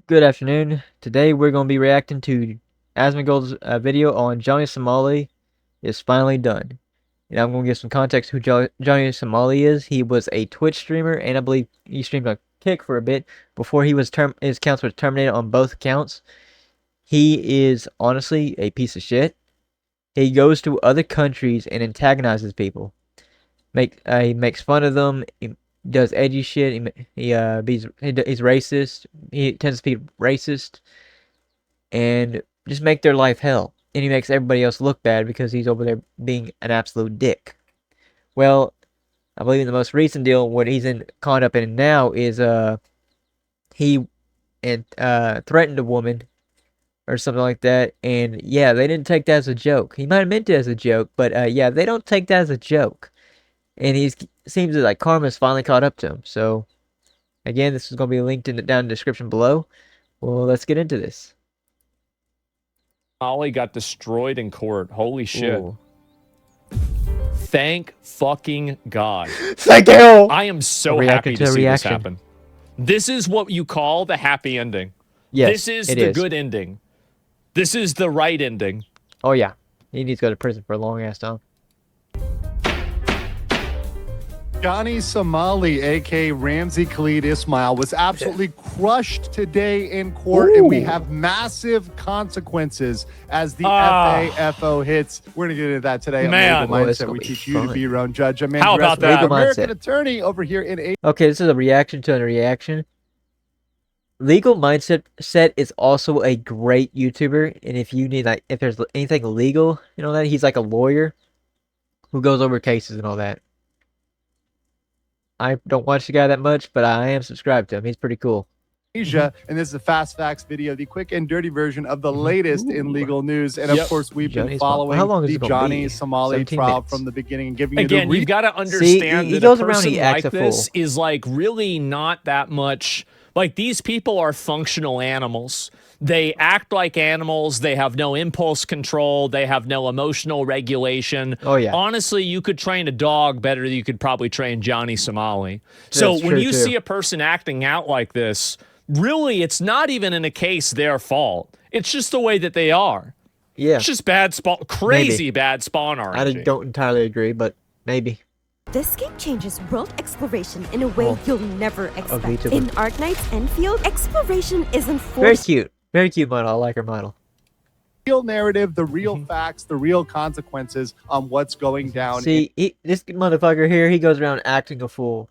Good afternoon. Today we're going to be reacting to Asmongold's video on Johnny Somali is finally done. And I'm going to give some context who Johnny Somali is. He was a Twitch streamer, and I believe he streamed on Kick for a bit before his accounts were terminated on both accounts. He is honestly a piece of shit. He goes to other countries and antagonizes people. He makes fun of them. He does edgy shit. He's racist. He tends to be racist and just make their life hell. And he makes everybody else look bad because he's over there being an absolute dick. Well, I believe in the most recent deal, what he's caught up in now is he threatened a woman or something like that, and yeah, they didn't take that as a joke. He might have meant it as a joke, but yeah, they don't take that as a joke. And seems like karma's finally caught up to him. So, again, this is going to be linked down in the description below. Well, let's get into this. Ollie got destroyed in court. Holy shit. Ooh. Thank fucking God. Thank you! I am so happy to see this happen. This is what you call the happy ending. Yes, this is the good ending. This is the right ending. Oh, yeah. He needs to go to prison for a long ass time. Johnny Somali, a.k.a. Ramzi Khalid Ismail, was absolutely crushed today in court, and we have massive consequences as the FAFO hits. We're going to get into that today on Legal Mindset. We teach you to be your own judge. I'm How about that? American attorney over here in Okay, this is a reaction to a reaction. Legal Mindset is also a great YouTuber, and if you need if there's anything legal, that he's like a lawyer who goes over cases and all that. I don't watch the guy that much, but I am subscribed to him. He's pretty cool. Asia, and this is a Fast Facts video, the quick and dirty version of the latest in legal news. And of course, we've been following the Johnny Somali trial from the beginning and giving you the you've got to understand that a person like this is like really not that much. Like, these people are functional animals. They act like animals. They have no impulse control. They have no emotional regulation. Oh, yeah. Honestly, you could train a dog better than you could probably train Johnny Somali. So when you see a person acting out like this, really, it's not even in a case their fault. It's just the way that they are. Yeah. It's just bad spawn, crazy bad spawn RNG. I don't entirely agree, but maybe. This game changes world exploration in a way you'll never expect. In Arknight's Enfield, exploration isn't forced. Very cute. Very cute model. I like her model. Real narrative, the real facts, the real consequences on what's going down. See, this motherfucker here, he goes around acting a fool.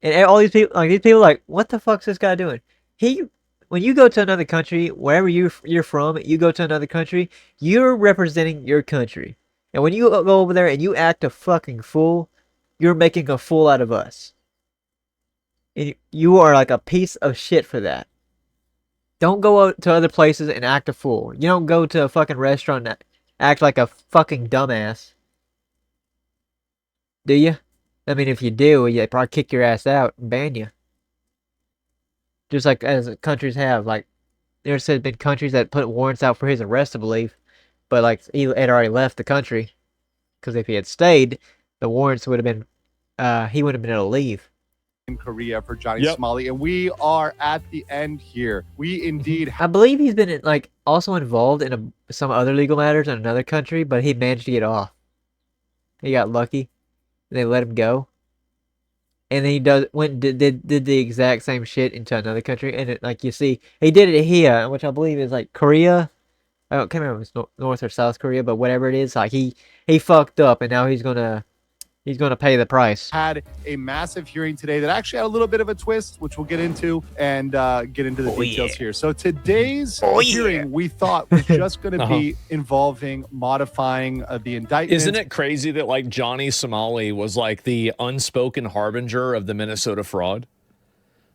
And all these people, like, what the fuck's this guy doing? When you go to another country, wherever you're from, you go to another country, you're representing your country. And when you go over there and you act a fucking fool, you're making a fool out of us. And you are like a piece of shit for that. Don't go out to other places and act a fool. You don't go to a fucking restaurant and act like a fucking dumbass. Do you? I mean, if you do, they probably kick your ass out and ban you. Just like as countries have. Like, there's been countries that put warrants out for his arrest, I believe. But, like, he had already left the country. Because if he had stayed, the warrants would have been, he would have been able to leave. In Korea for Johnny Somali. And we are at the end here. We indeed I believe he's been, also involved in some other legal matters in another country, but he managed to get off. He got lucky. They let him go. And then he did the exact same shit into another country. And, like, you see, he did it here, which I believe is, like, Korea. I can't remember if it's North or South Korea, but whatever it is, like he fucked up, and now he's gonna pay the price. Had a massive hearing today that actually had a little bit of a twist, which we'll get into and get into the details here. So today's hearing, we thought was just going to be involving modifying the indictment. Isn't it crazy that like Johnny Somali was like the unspoken harbinger of the Minnesota fraud?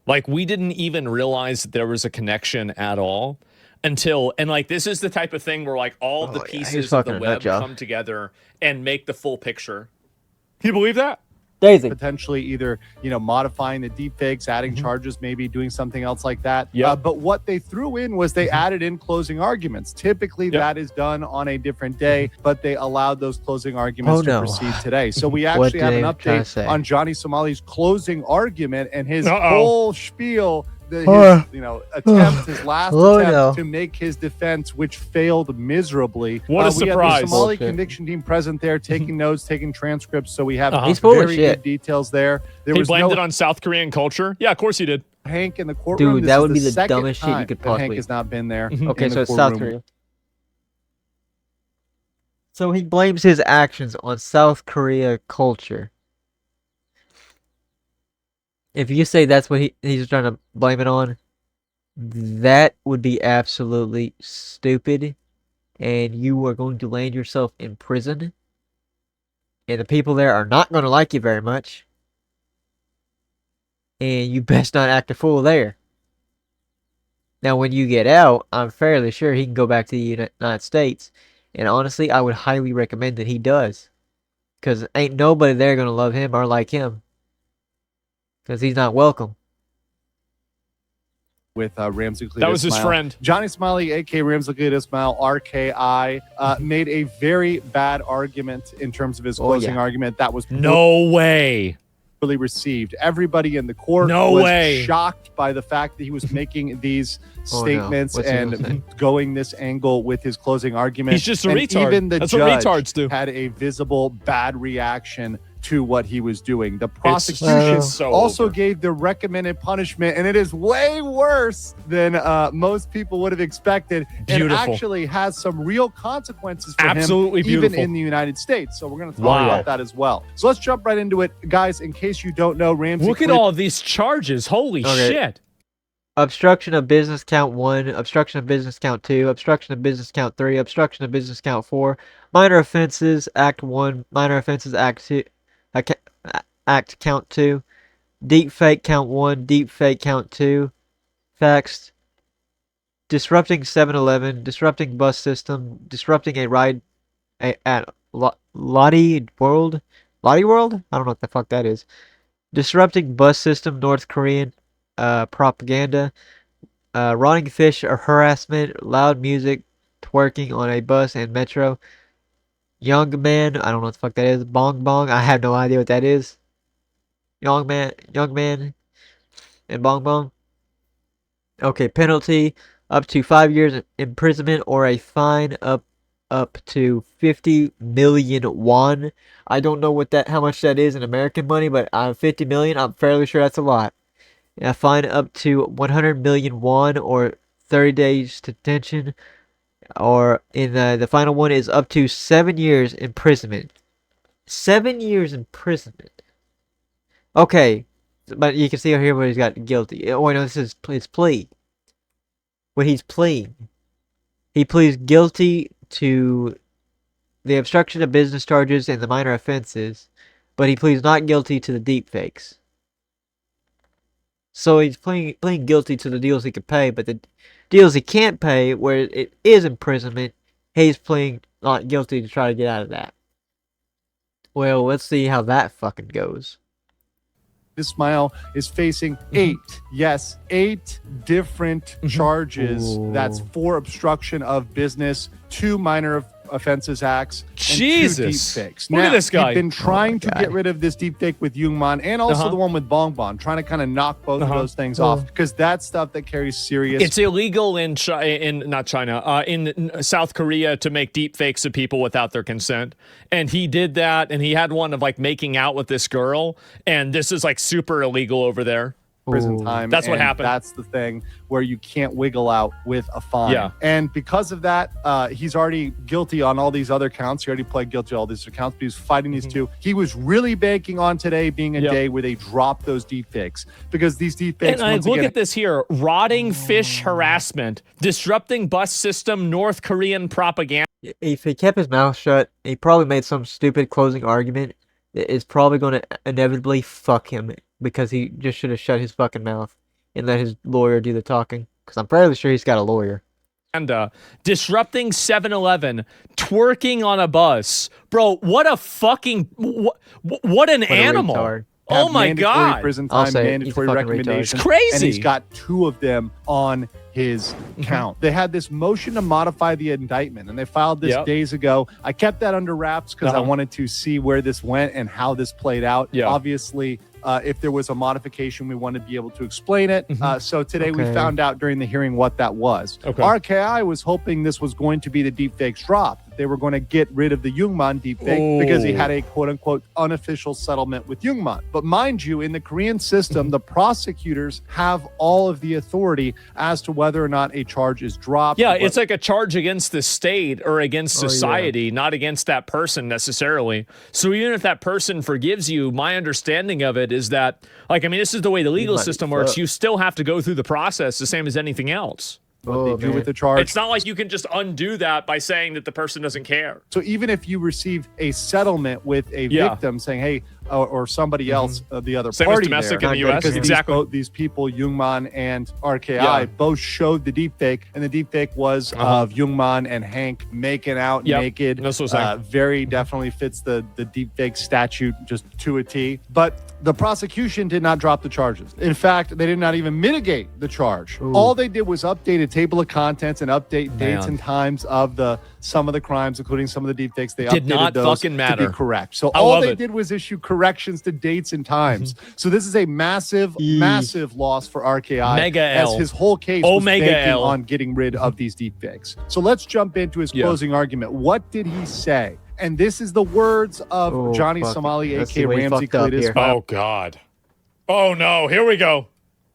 Like, we didn't even realize that there was a connection at all. And like, this is the type of thing where like all the pieces of the web come together and make the full picture. Can you believe that? Daisy. Potentially either, modifying the deepfakes, adding charges, maybe doing something else like that. But what they threw in was they added in closing arguments. Typically, that is done on a different day, but they allowed those closing arguments to proceed today. So we actually have an update on Johnny Somali's closing argument and his whole spiel attempt, his last Oh, attempt no. to make his defense, which failed miserably. What a We had surprise. the Somali Bullshit. conviction team present there, taking notes, taking transcripts, so we have Uh-huh. He's full of very shit. good details there. There He was blamed no it on South Korean culture. Yeah, of course he did. Hank in the courtroom. Dude, This that is would be the second dumbest shit you time could that Hank possibly- has not been there. Okay, in the so it's South courtroom. Korea. So he blames his actions on South Korea culture. If you say that's what he's trying to blame it on, that would be absolutely stupid, and you are going to land yourself in prison, and the people there are not going to like you very much, and you best not act a fool there. Now, when you get out, I'm fairly sure he can go back to the United States, and honestly, I would highly recommend that he does, because ain't nobody there going to love him or like him, because he's not welcome. With Ramsey Khalid That was his Ismail. friend. Johnny Smiley, a.k.a. Ramsey Khalid Ismail, RKI, made a very bad argument in terms of his closing argument that was No way. poorly received. Everybody in the court No was way. shocked by the fact that he was making these Oh, no. statements What's he gonna say? and going this angle with his closing argument. He's just a And retard. Even the That's what judge retards do. had a visible bad reaction to what he was doing. The It's prosecution so also over. gave the recommended punishment, and it is way worse than most people would have expected, and Beautiful. actually has some real consequences for Absolutely him, even beautiful. in the United States. So we're going to talk Wow. about that as well. So let's jump right into it, guys. In case you don't know, Ramsey Look at Khalid all of these charges. Holy Okay. shit. Obstruction of business count 1, obstruction of business count 2, obstruction of business count 3, obstruction of business count 4, minor offenses act 1, minor offenses act 2, act count 2, deep fake count 1, deep fake count 2, facts, disrupting 7-Eleven, disrupting bus system, disrupting a ride at Lottie World? Lottie World? I don't know what the fuck that is. Disrupting bus system, North Korean propaganda, rotting fish or harassment, loud music, twerking on a bus and metro, young man, I don't know what the fuck that is, bong bong, I have no idea what that is, young man, and bong bong. Okay, penalty up to 5 years imprisonment or a fine up to 50 million won. I don't know how much that is in American money, but 50 million, I'm fairly sure that's a lot. A fine up to 100 million won or 30 days detention, or in the final one is up to 7 years imprisonment. 7 years imprisonment. Okay, but you can see here where he's got guilty. Oh, wait, no, this is his plea. What he's pleading. He pleads guilty to the obstruction of business charges and the minor offenses, but he pleads not guilty to the deep fakes. So he's pleading guilty to the deals he could pay, but the deals he can't pay, where it is imprisonment, he's pleading not guilty to try to get out of that. Well, let's see how that fucking goes. Ismail is facing 8 different charges. Ooh. That's 4 obstruction of business, 2 minor offenses acts, and 2 Jesus. deep fakes. Look at Now, this guy. He's been trying to God. get rid of this deep fake with Youngman and also the one with Bong Bong, trying to kind of knock both of those things off, because that's stuff that carries serious. It's illegal in South Korea to make deep fakes of people without their consent. And he did that, and he had one of like making out with this girl, and this is like super illegal over there. prison Ooh. time. That's what and happened. That's the thing where you can't wiggle out with a fine. Yeah. And because of that, he's already guilty on all these other counts. He already pled guilty to all these accounts, but he's fighting these two. He was really banking on today being a day where they drop those deep fakes, because these deep fakes, And once look again, at this here: rotting fish harassment, disrupting bus system, North Korean propaganda. If he kept his mouth shut, he probably made some stupid closing argument that is probably going to inevitably fuck him, because he just should have shut his fucking mouth and let his lawyer do the talking, because I'm fairly sure he's got a lawyer. And disrupting 7-Eleven, twerking on a bus, bro. What a fucking what an animal! retard. Oh have my mandatory god! prison I'll time, say it. He's a mandatory fucking retard. recommendations. It's crazy. And he's got 2 of them on his count. They had this motion to modify the indictment, and they filed this days ago. I kept that under wraps because I wanted to see where this went and how this played out. Obviously, if there was a modification, we want to be able to explain it. So today we Okay. found out during the hearing what that was. Okay. RKI was hoping this was going to be the deepfakes drop. They were going to get rid of the Jungmann deepfake because he had a quote-unquote unofficial settlement with Jungmann. But mind you, in the Korean system, the prosecutors have all of the authority as to whether or not a charge is dropped. Yeah, it's like a charge against the state or against society, not against that person necessarily. So even if that person forgives you, my understanding of it is that, like, I mean, this is the way the legal system works. You still have to go through the process the same as anything else. what they do with the charge. It's not like you can just undo that by saying that the person doesn't care. So even if you receive a settlement with a victim saying, hey, or somebody else, the other Same party as domestic there, in the US, because exactly. these people, Jungmann and RKI, both showed the deepfake, and the deepfake was of Jungmann and Hank making out naked. That's what I'm saying. Very definitely fits the deepfake statute just to a T. But the prosecution did not drop the charges. In fact, they did not even mitigate the charge. All they did was update a table of contents and update dates and times of some of the crimes, including some of the deepfakes. They Did updated not those fucking to matter. be correct. So I all love they it. did was issue corrections to dates and times. So this is a massive, massive loss for RKI. Mega as L. his whole case was Omega banking L. on getting rid of these deepfakes. So let's jump into his closing argument. What did he say? And this is the words of Johnny Somali, Let's aka see what he Ramsey fucked up Cletus. here. Oh, God. Oh, no. Here we go.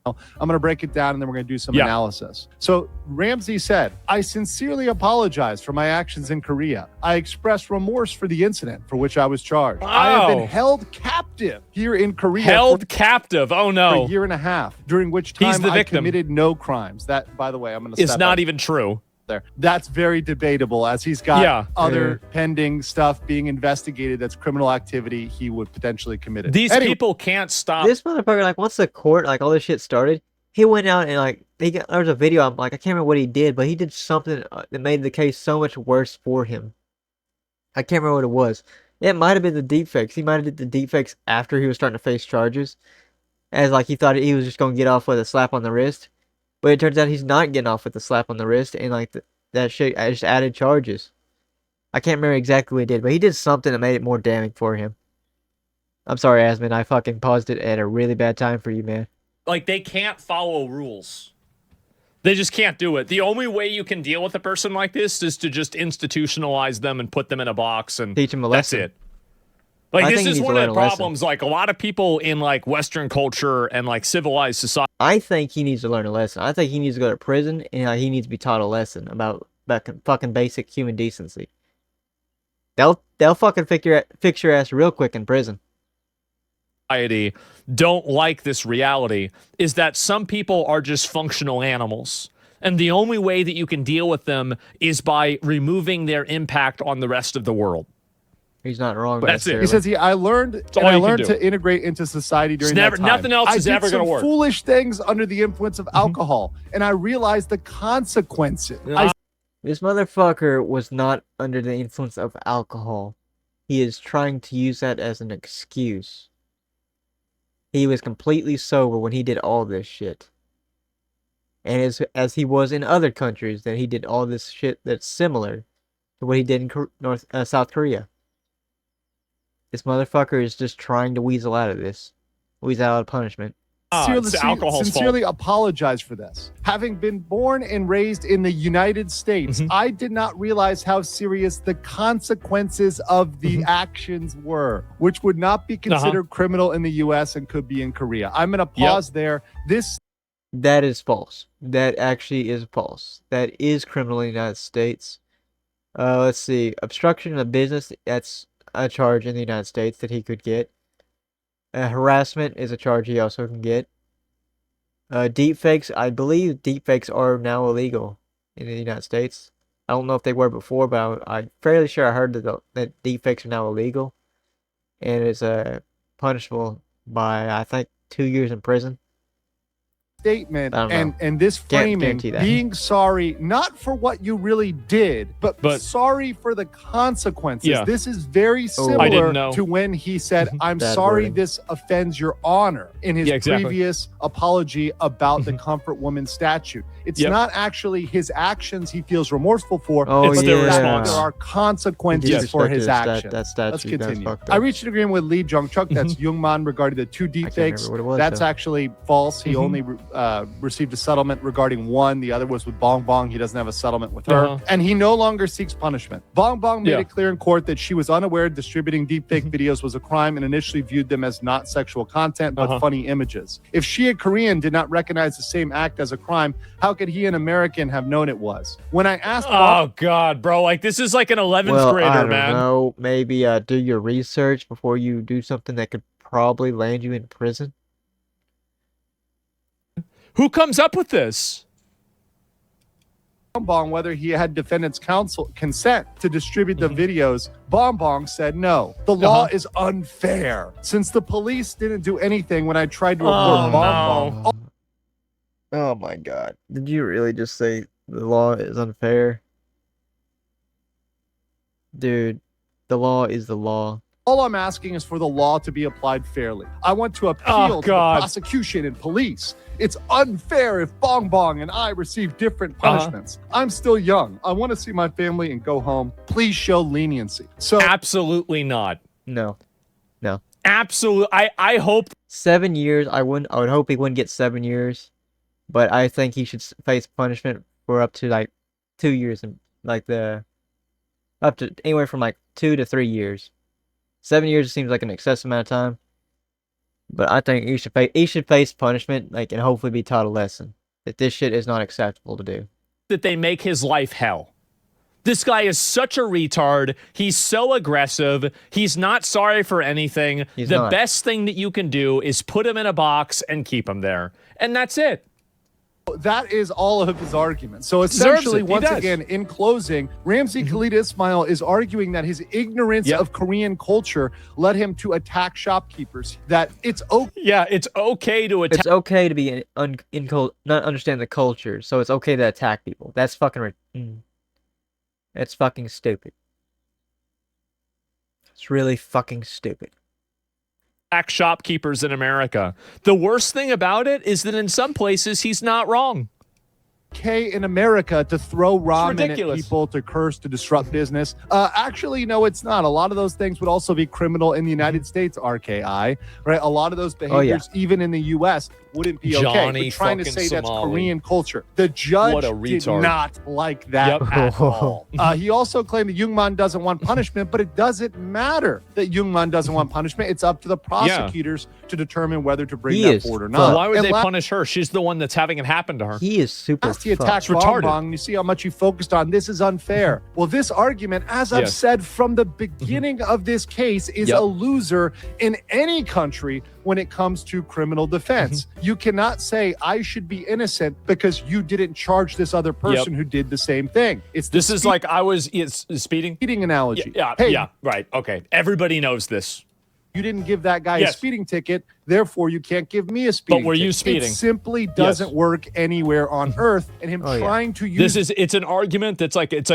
I'm going to break it down and then we're going to do some analysis. So Ramsey said, I sincerely apologize for my actions in Korea. I express remorse for the incident for which I was charged. I have been held captive here in Korea Held captive. Oh, for no. a year and a half, during which time He's the I victim. committed no crimes. That, by the way, I'm going to It's step not up even true. there. That's very debatable, as he's got Yeah. other pending stuff being investigated that's criminal activity he would potentially commit it. These Anyway, people can't stop. This motherfucker, like, once the court, like, all this shit started, he went out and, like, there was a video, I'm like, I can't remember what he did, but he did something that made the case so much worse for him. I can't remember what it was. It might have been the deepfakes. He might have did the deepfakes after he was starting to face charges, as, like, he thought he was just going to get off with a slap on the wrist. But it turns out he's not getting off with a slap on the wrist, and, like, that shit just added charges. I can't remember exactly what he did, but he did something that made it more damning for him. I'm sorry, Asmin. I fucking paused it at a really bad time for you, man. Like, they can't follow rules. They just can't do it. The only way you can deal with a person like this is to just institutionalize them and put them in a box and Teach them a that's lesson. it. Like, I this think he is needs one to of learn the a lesson. problems. Like, a lot of people in, like, Western culture and, like, civilized society. I think he needs to learn a lesson. I think he needs to go to prison, and he needs to be taught a lesson about fucking basic human decency. They'll fucking fix your ass real quick in prison. Don't like this reality is that some people are just functional animals. And the only way that you can deal with them is by removing their impact on the rest of the world. He's not wrong. That's it. he says, I learned to integrate into society during that time. Nothing else is ever going to work. I did some foolish things under the influence of alcohol, and I realized the consequences. This motherfucker was not under the influence of alcohol. He is trying to use that as an excuse. He was completely sober when he did all this shit. And as he was in other countries, that he did all this shit that's similar to what he did in South Korea. This motherfucker is just trying to weasel out of this. Weasel out of punishment. Sincerely apologize for this. Having been born and raised in the United States, I did not realize how serious the consequences of the actions were, which would not be considered criminal in the U.S. and could be in Korea. I'm going to pause there. That is false. That actually is false. That is criminal in the United States. Let's see. Obstruction of business, that's a charge in the United States that he could get. Harassment is a charge he also can get. Deepfakes, I believe deepfakes are now illegal in the United States. I don't know if they were before, but I'm fairly sure I heard that deepfakes are now illegal. And it's punishable by, I think, 2 years in prison. statement I don't know. and this Can't framing, guarantee that. being sorry not for what you really did, but sorry for the consequences. Yeah. This is very I similar didn't know. to when he said, I'm Bad sorry wording. this offends your honor in his Yeah, exactly. previous apology about the comfort woman statute. It's Yep. not actually his actions he feels remorseful for, Oh, It's but their the fact that response. there are consequences Yes. for his That actions. Let's statute, that's continue. fucked I up. reached an agreement with Lee Jung-chuk, that's Jungman, regarding the 2 deepfakes. remember what it was, That's though. actually false. He only received a settlement regarding one. The other was with Bong Bong. He doesn't have a settlement with her. And he no longer seeks punishment. Bong Bong made Yeah. it clear in court that she was unaware distributing deepfake videos was a crime and initially viewed them as not sexual content, but funny images. If she, a Korean, did not recognize the same act as a crime, how could he, an American, have known it was? When I asked Oh God, bro! Like this is like an 11th Well, grader, I don't man. know. Maybe do your research before you do something that could probably land you in prison. Who comes up with this? Bong Bong whether he had defendant's counsel consent to distribute the videos, Bong Bong said no. The law is unfair since the police didn't do anything when I tried to report Bong Bong. Oh my god. Did you really just say the law is unfair? Dude, the law is the law. All I'm asking is for the law to be applied fairly. I want to appeal Oh, to the God. prosecution and police. It's unfair if Bong Bong and I receive different punishments. I'm still young. I want to see my family and go home. Please show leniency. So Absolutely not. No. No. Absolutely. I hope 7 years, I would hope he wouldn't get 7 years. But I think he should face punishment for up to like 2 years and up to anywhere from like 2 to 3 years. 7 years seems like an excessive amount of time. But I think he should face punishment, like, and hopefully be taught a lesson that this shit is not acceptable to do. that they make his life hell. This guy is such a retard. He's so aggressive. He's not sorry for anything. He's the not. best thing that you can do is put him in a box and keep him there. And that's it. that is all of his arguments. So Deserves essentially, it. He once does. again, in closing, Ramzi Khalid Ismail is arguing that his ignorance Yep. of Korean culture led him to attack shopkeepers. That it's okay. Yeah, it's okay to attack. It's okay to be not understand the culture, so it's okay to attack people. That's fucking It's fucking stupid. It's really fucking stupid. Shopkeepers in America. The worst thing about it is that in some places he's not wrong. In America to throw ramen at ridiculous. people, to curse, to disrupt business. Actually, no, it's not. A lot of those things would also be criminal in the United States, RKI, right? A lot of those behaviors, even in the U.S., wouldn't be okay. Johnny But trying to fucking say that's Somali. Korean culture. The judge What a did retard. not like that Yep. at all. He also claimed that Jungman doesn't want punishment, but it doesn't matter that Jungman doesn't want punishment. It's up to the prosecutors to determine whether to bring He that is forward or fucked. not. Why would And they last punish her? She's the one that's having it happen to her. He is super he attacked fucked. Bong retarded. Bong, and you see how much he focused on this is unfair. Well, this argument, as I've Yes. said from the beginning of this case, is Yep. a loser in any country when it comes to criminal defense. You cannot say I should be innocent because you didn't charge this other person who did the same thing. It's the This is like I was speeding. speeding analogy. Yeah, hey, yeah, right. Okay. Everybody knows this. you didn't give that guy a Yes. speeding ticket, therefore you can't give me a speeding were you ticket. speeding? It simply doesn't work anywhere on earth. And him trying to use It's an argument that's like it's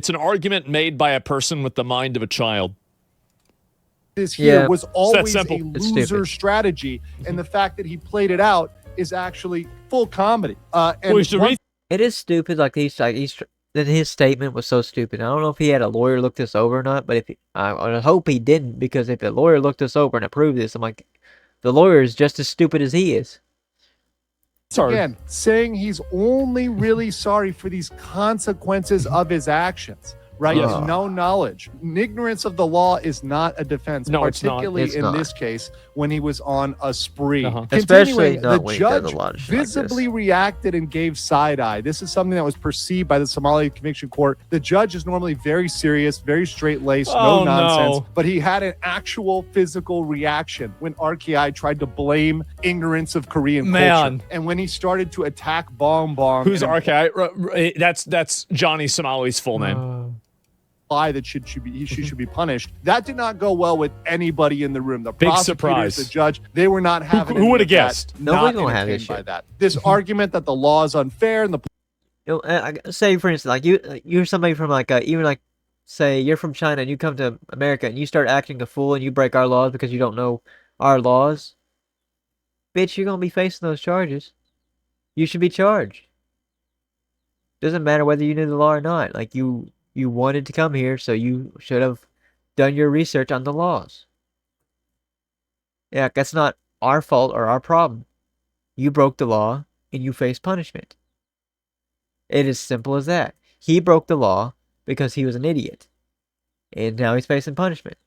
an argument made by a person with the mind of a child. this here Yeah. was always a simple. It's loser stupid. strategy, and the fact that he played it out is actually full comedy. And Well, you should one read It is stupid. That his statement was so stupid. I don't know if he had a lawyer look this over or not, but I hope he didn't, because if the lawyer looked this over and approved this, I'm like, the lawyer is just as stupid as he is. sorry. again saying he's only really sorry for these consequences of his actions. Right? Yes. No knowledge. Ignorance of the law is not a defense, No, it's not. particularly It's in not. this case when he was on a spree. Especially Continuing, not the when he does judge a lot of shit like this. visibly reacted and gave side eye. This is something that was perceived by the Somali Conviction Court. The judge is normally very serious, very straight laced, Oh, no nonsense, no. but he had an actual physical reaction when RKI tried to blame ignorance of Korean Man. culture. And when he started to attack Bong Bong. Who's and RK? That's Johnny Somali's full name. that he should be punished. That did not go well with anybody in the room. The Big prosecutors, surprise. the judge, they were not having. Who would have guessed? Nobody's gonna have this by shit. that. This argument that the law is unfair and the You know, say for instance, like you're somebody from like even like, say you're from China and you come to America and you start acting a fool and you break our laws because you don't know our laws. Bitch, you're gonna be facing those charges. You should be charged. Doesn't matter whether you knew the law or not. Like you wanted to come here, so you should have done your research on the laws. Yeah, that's not our fault or our problem. You broke the law and you face punishment. It is simple as that. He broke the law because he was an idiot. And now he's facing punishment.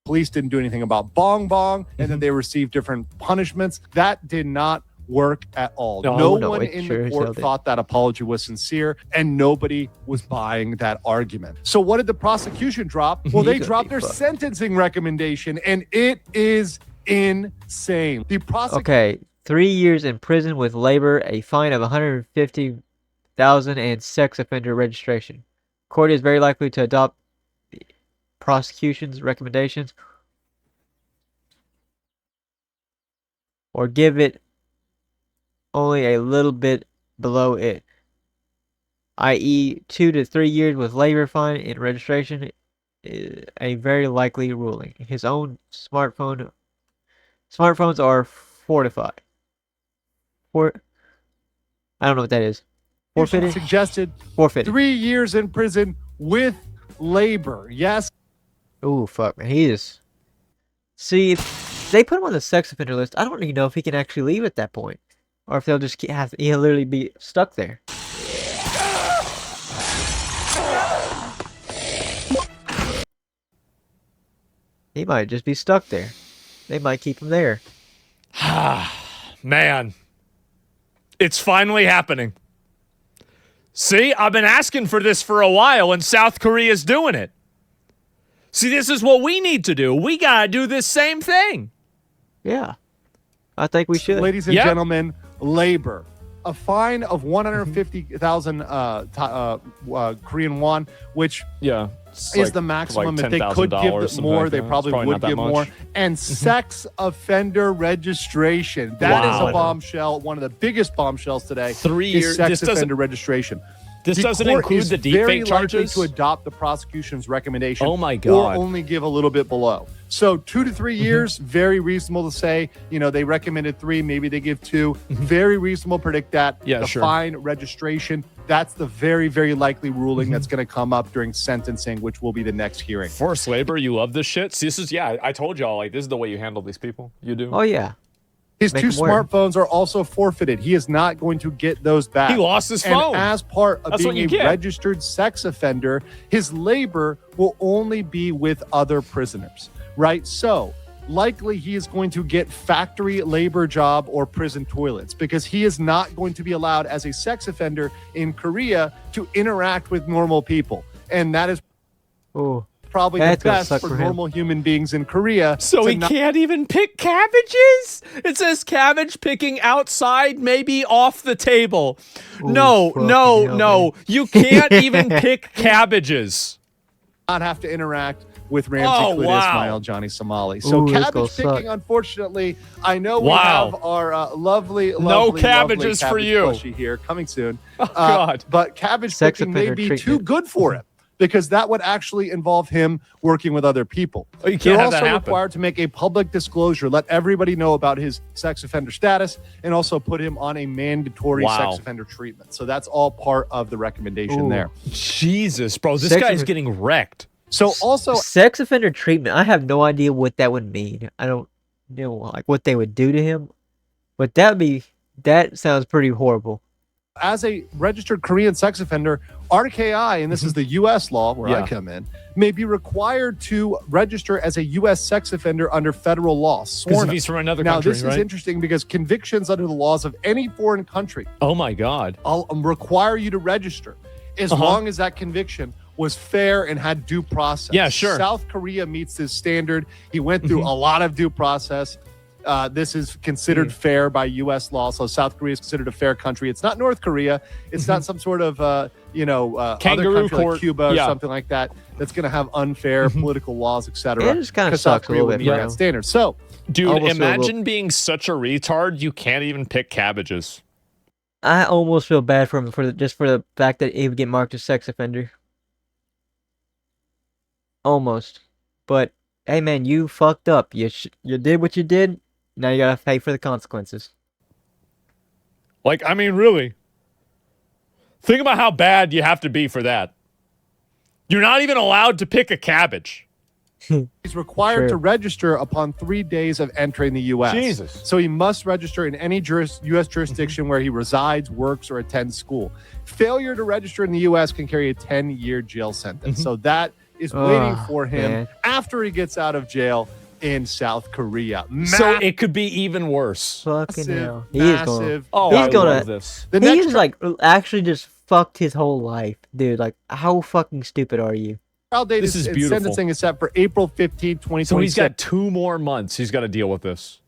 police didn't do anything about bong bong, and then they received different punishments. That did not work at all. No one in the court thought that apology was sincere, and nobody was buying that argument. So what did the prosecution drop? Well, they dropped their sentencing recommendation, and it is insane. The Okay, 3 years in prison with labor, a fine of $150,000, and sex offender registration. Court is very likely to adopt the prosecution's recommendations or give it only a little bit below it, i.e. 2 to 3 years with labor fine and registration is a very likely ruling. His own smartphones are fortified. I don't know what that is. Forfeited? Suggested Forfeited. 3 years in prison with labor. Yes. Ooh, fuck, man. He is... See, if they put him on the sex offender list, I don't even know if he can actually leave at that point. Or if they'll just he'll literally be stuck there. He might just be stuck there. They might keep him there. Man. It's finally happening. See, I've been asking for this for a while, and South Korea's doing it. See, this is what we need to do. We gotta do this same thing. Yeah. I think we should. Ladies and gentlemen, labor. A fine of 150,000 Korean won, which is the maximum. If they could give more, they probably would give more. And sex offender registration. That is a bombshell. One of the biggest bombshells today. 3 years. Sex offender registration. This doesn't include the deepfake charges? To adopt the prosecution's recommendation. Oh my God. Or only give a little bit below. So 2 to 3 years, very reasonable to say. You know, they recommended 3, maybe they give 2. Very reasonable to predict that. Yeah, the fine, registration, that's the very, very likely ruling that's going to come up during sentencing, which will be the next hearing. Forced labor, you love this shit? See, this is, I told y'all, like, this is the way you handle these people. You do. Oh, yeah. His 2 smartphones are also forfeited. He is not going to get those back. He lost his phone. And as part of being a registered sex offender, his labor will only be with other prisoners, right? So likely he is going to get factory labor job or prison toilets because he is not going to be allowed as a sex offender in Korea to interact with normal people. And that is probably the best for normal human beings in Korea. So he can't even pick cabbages? It says cabbage picking outside, maybe off the table. Ooh, no. You can't even pick cabbages. Not have to interact with Ramsey Ismail, Johnny Somali. So cabbage picking, unfortunately, I know we have our lovely cabbages for you plushie here coming soon. Oh, God. But cabbage picking may be too good for him, because that would actually involve him working with other people. Oh, you can't They're have also that happen. required to make a public disclosure, let everybody know about his sex offender status, and also put him on a mandatory sex offender treatment. So that's all part of the recommendation there. Jesus, bro, this guy's getting wrecked. So also sex offender treatment, I have no idea what that would mean. I don't know like what they would do to him, but that sounds pretty horrible. As a registered Korean sex offender, RKI, and this is the U.S. law where I come in, may be required to register as a U.S. sex offender under federal law. Because if he's from another country, Now, this is interesting because convictions under the laws of any foreign country, oh my God, I'll require you to register as long as that conviction was fair and had due process. Yeah, sure. South Korea meets this standard. He went through a lot of due process. This is considered fair by U.S. law. So South Korea is considered a fair country. It's not North Korea. It's not some sort of, other country court. like Cuba or something like that that's going to have unfair political laws, etc. It just kind of sucks a little bit, bro. Standards. So, dude, imagine being such a retard you can't even pick cabbages. I almost feel bad for him for the fact that he would get marked as sex offender. Almost, but hey, man, you fucked up. You did what you did. Now you gotta pay for the consequences. Like, I mean, really. Think about how bad you have to be for that. You're not even allowed to pick a cabbage. He's required to register upon 3 days of entering the U.S. Jesus. So he must register in any U.S. jurisdiction where he resides, works, or attends school. Failure to register in the U.S. can carry a 10-year jail sentence. So that is waiting for him after he gets out of jail in South Korea. So it could be even worse. Fucking hell. He's love this. He's like actually just fucked his whole life, dude. Like, how fucking stupid are you? Trial date This is beautiful. Sentencing is set for April 15, 2026. So he's got 2 more months. He's got to deal with this.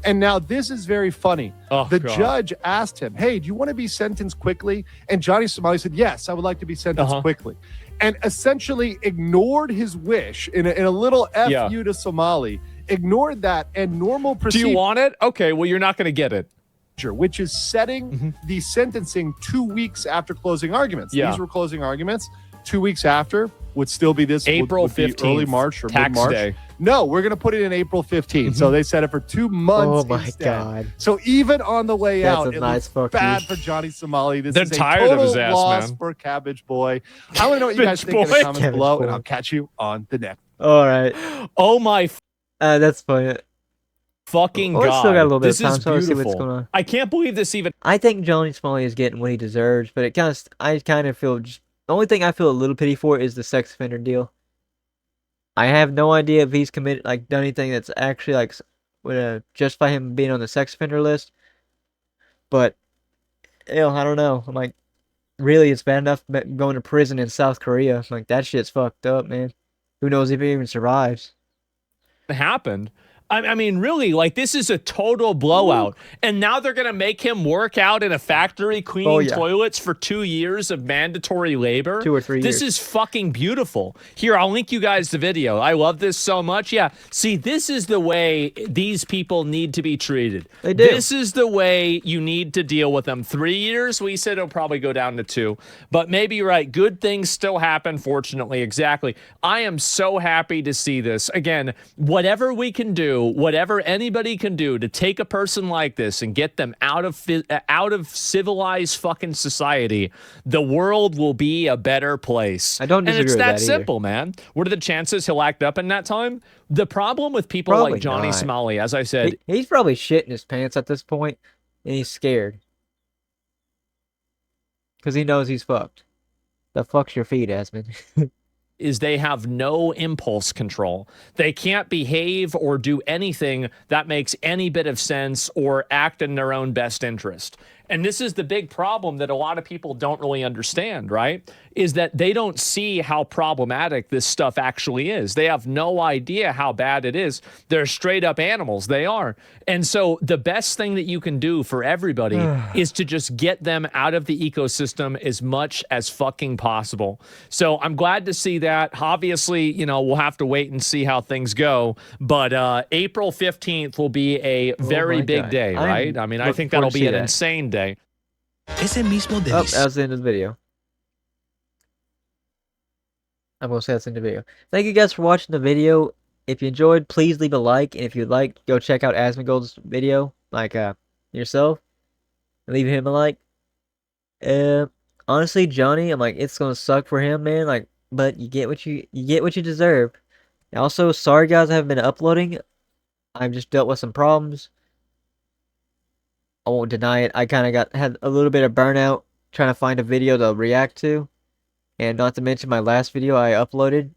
And now this is very funny. God. Judge asked him, hey, do you want to be sentenced quickly? And Johnny Somali said, yes, I would like to be sentenced quickly. And essentially ignored his wish in a little F you to Somali, ignored that, and normal procedure. Do you want it? Okay, well, you're not going to get it. Which is setting the sentencing 2 weeks after closing arguments. These were closing arguments. 2 weeks after would still be this April would be 15th, early March or tax mid-March. day. No, we're going to put it in April 15th. So they set it for 2 months. Oh my instead. God. So even on the way That's out, a it nice looks bad for Johnny Somali. This They're is tired a of total his ass, loss man. for Cabbage Boy. I want to know what you guys think in the comments Cabbage below, Boy. and I'll catch you on the next. All right. Oh my That's funny. fucking Well, God. it's still got a little bit This of time, is so let's see beautiful. what's going on. I can't believe this even. I think Johnny Smalley is getting what he deserves, but I kind of feel the only thing I feel a little pity for is the sex offender deal. I have no idea if he's done anything that's actually would justify him being on the sex offender list. But I don't know. I'm like, really, it's bad enough going to prison in South Korea. I'm like, that shit's fucked up, man. Who knows if he even survives? Happened. I mean, really, this is a total blowout. And now they're going to make him work out in a factory cleaning toilets for 2 years of mandatory labor. 2 or 3 years. This is fucking beautiful. Here, I'll link you guys the video. I love this so much. Yeah. See, this is the way these people need to be treated. They do. This is the way you need to deal with them. 3 years, we said it'll probably go down to 2. But maybe you're right. Good things still happen, fortunately. Exactly. I am so happy to see this. Again, whatever we can do, whatever anybody can do to take a person like this and get them out of civilized fucking society, the world will be a better place. I don't disagree and it's with that that simple, man. What are the chances he'll act up in that time? The problem with people Probably like Johnny not. Somali, as I said, He's probably shitting his pants at this point, and he's scared. Because he knows he's fucked. The fuck's your feet, Asmund? is they have no impulse control. They can't behave or do anything that makes any bit of sense or act in their own best interest. And this is the big problem that a lot of people don't really understand, right? Is that they don't see how problematic this stuff actually is. They have no idea how bad it is. They're straight up animals. They are. And so the best thing that you can do for everybody is to just get them out of the ecosystem as much as fucking possible. So I'm glad to see that. Obviously, we'll have to wait and see how things go. But April 15th will be a very big day, right? I mean, I think that'll be an insane day. That was the end of the video. I'm going to say that's the end of the video. Thank you guys for watching the video. If you enjoyed, please leave a like. And if you'd like, go check out Asmongold's video, yourself. And leave him a like. Honestly, Johnny, I'm like, it's going to suck for him, man. But you get what you deserve. Also, sorry guys I haven't been uploading. I've just dealt with some problems. I won't deny it. I kind of had a little bit of burnout trying to find a video to react to. And not to mention my last video I uploaded.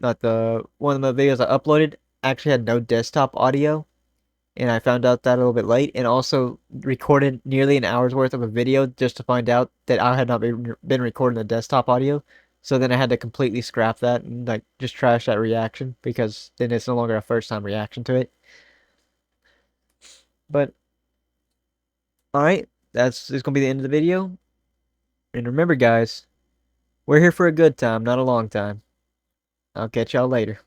One of the videos I uploaded actually had no desktop audio. And I found out that a little bit late. And also recorded nearly an hour's worth of a video just to find out that I had not been recording the desktop audio. So then I had to completely scrap that and just trash that reaction. Because then it's no longer a first time reaction to it. But alright, it's gonna be the end of the video. And remember guys, we're here for a good time, not a long time. I'll catch y'all later.